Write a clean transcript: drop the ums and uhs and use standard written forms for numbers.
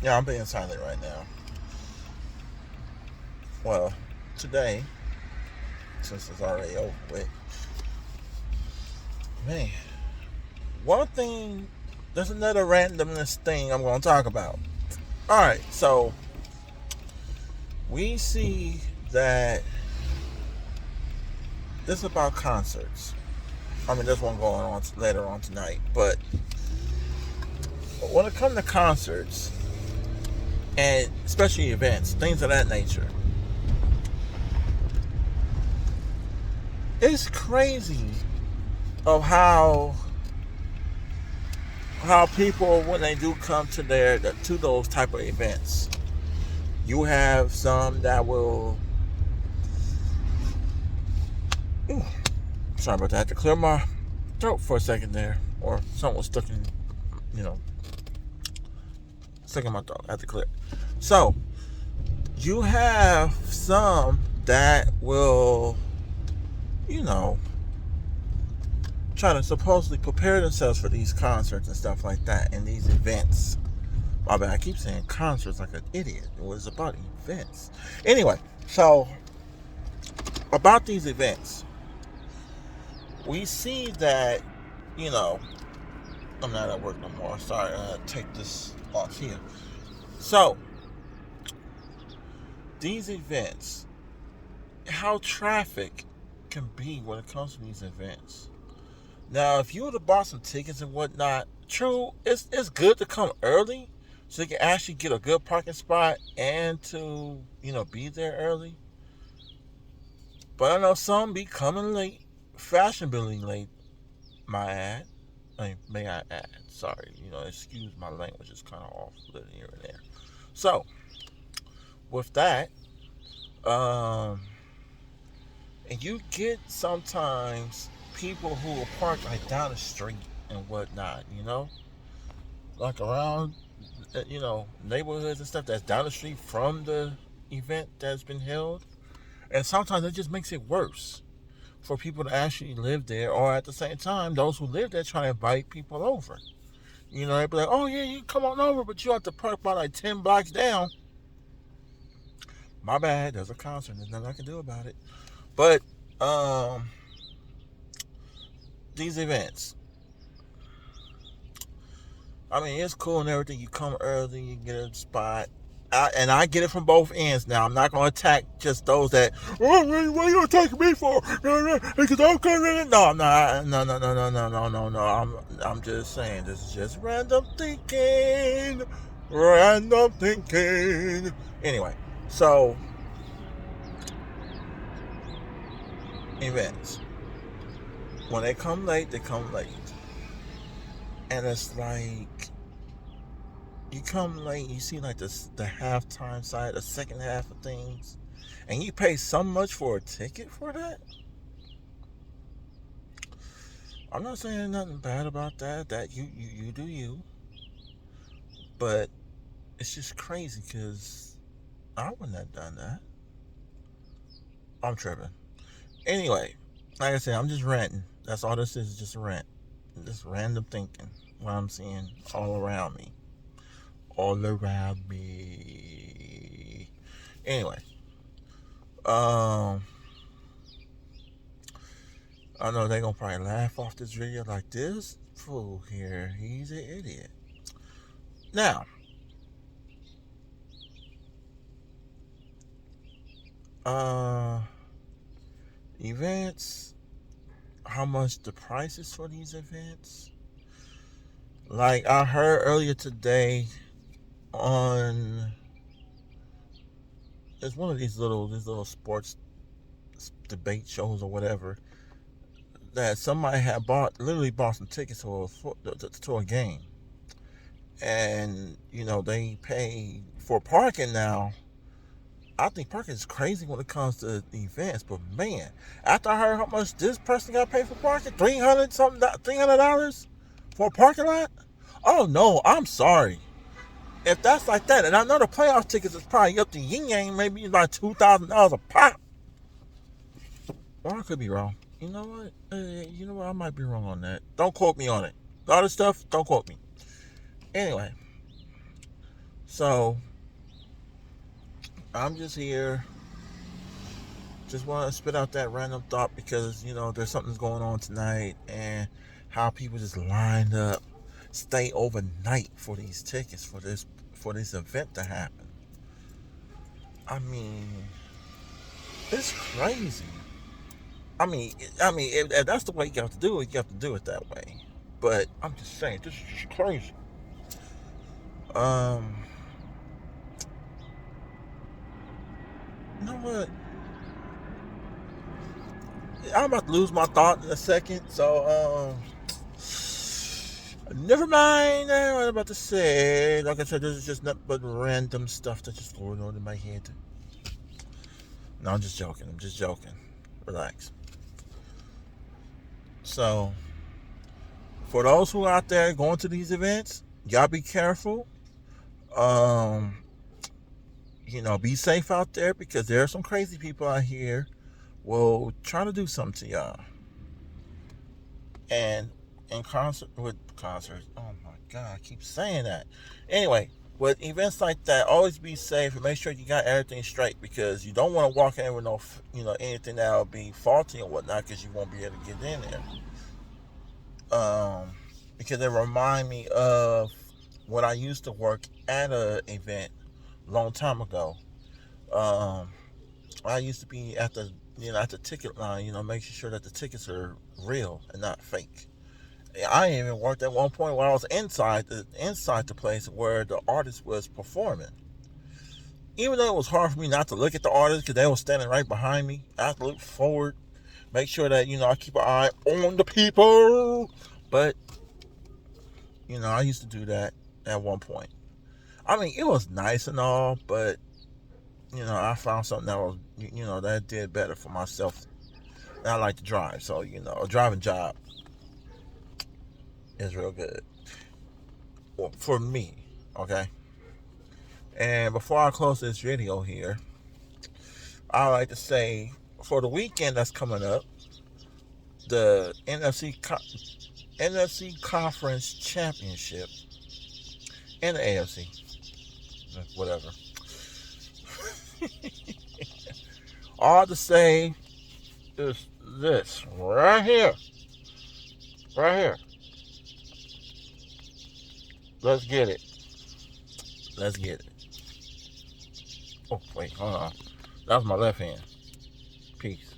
Yeah, I'm being silent right now. Well, today, since it's already over with, man, one thing, there's another randomness thing I'm going to talk about. All right, so we see that this is about concerts. I mean, there's one going on later on tonight, but when it comes to concerts and especially events, things of that nature, it's crazy of how people when they do come to those type of events, you have some that will. Ooh, sorry about that. I had to clear my throat for a second there, or something was you know, stuck in my throat. I had to clear. So you have some that will, you know, try to supposedly prepare themselves for these concerts and stuff like that and these events. My bad. I keep saying concerts like an idiot. It was about events. Anyway, so about these events, we see that, you know, I'm not at work no more. Sorry, take this off here. So, these events, how traffic can be when it comes to these events. Now, if you were to buy some tickets and whatnot, true, it's good to come early so you can actually get a good parking spot and to, be there early. But I know some be coming late, fashionably late, my ad. May I add? Sorry, excuse my language, it's kind of off a little here and there. So, with that, um, and you get sometimes people who will park like down the street and whatnot, like around, neighborhoods and stuff that's down the street from the event that's been held. And sometimes it just makes it worse for people to actually live there, or at the same time, those who live there try to invite people over. They'd be like, oh, yeah, you come on over, but you have to park by like 10 blocks down. My bad, there's a concert, there's nothing I can do about it. But um, these events, I mean, it's cool and everything. You come early, you get a spot. And I get it from both ends now. I'm not going to attack just those that, oh, what are you attacking me for? Because I'm coming. No, I'm not. No, no, no, no, no, no, no, no. I'm just saying, this is just random thinking. Random thinking. Anyway, so, events. When they come late, they come late. And it's like, you come late, you see like the halftime side, the second half of things, and you pay so much for a ticket for that. I'm not saying nothing bad about that. That you do you, but it's just crazy because I wouldn't have done that. I'm tripping. Anyway, like I said, I'm just ranting. That's all this is, just a rant. Just random thinking. What I'm seeing all around me. All around me. Anyway, um, I know they're gonna probably laugh off this video like this fool here. He's an idiot. Now, uh, events. How much the prices for these events? Like I heard earlier today on it's one of these little sports debate shows or whatever that somebody had literally bought some tickets to a game, and they pay for parking now. I think parking is crazy when it comes to events, but man, after I heard how much this person got paid for parking, $300 for a parking lot. Oh no, I'm sorry. If that's like that, and I know the playoff tickets is probably up to yin yang, maybe like $2,000 a pop. Or I could be wrong. You know what? I might be wrong on that. Don't quote me on it. The other stuff, don't quote me. Anyway, So I'm just here. Just want to spit out that random thought because there's something's going on tonight, and how people just lined up, stay overnight for these tickets for this event to happen. I mean, it's crazy. If that's the way you have to do it, you have to do it that way. But I'm just saying, this is just crazy. Um, you know what? I'm about to lose my thought in a second, so never mind what I'm about to say. Like I said, this is just nothing but random stuff that's just going on in my head. No, I'm just joking. I'm just joking. Relax. So, for those who are out there going to these events, y'all be careful. Um, be safe out there because there are some crazy people out here will try to do something to y'all. And in concert with concerts, oh my god, I keep saying that. Anyway, with events like that, always be safe and make sure you got everything straight because you don't want to walk in with anything that'll be faulty or whatnot because you won't be able to get in there. Because it remind me of when I used to work at a event a long time ago. Um, I used to be at the ticket line, making sure that the tickets are real and not fake. I even worked at one point where I was inside the place where the artist was performing. Even though it was hard for me not to look at the artist because they were standing right behind me, I had to look forward, make sure that I keep an eye on the people. But I used to do that at one point. I mean, it was nice and all, but I found something that was that did better for myself. And I like to drive, so a driving job is real good. Well, for me, okay. And before I close this video here, I like to say for the weekend that's coming up, the NFC Conference Championship and the AFC, whatever. All to say is this right here, right here. Let's get it. Let's get it. Oh wait, hold on. That was my left hand. Peace.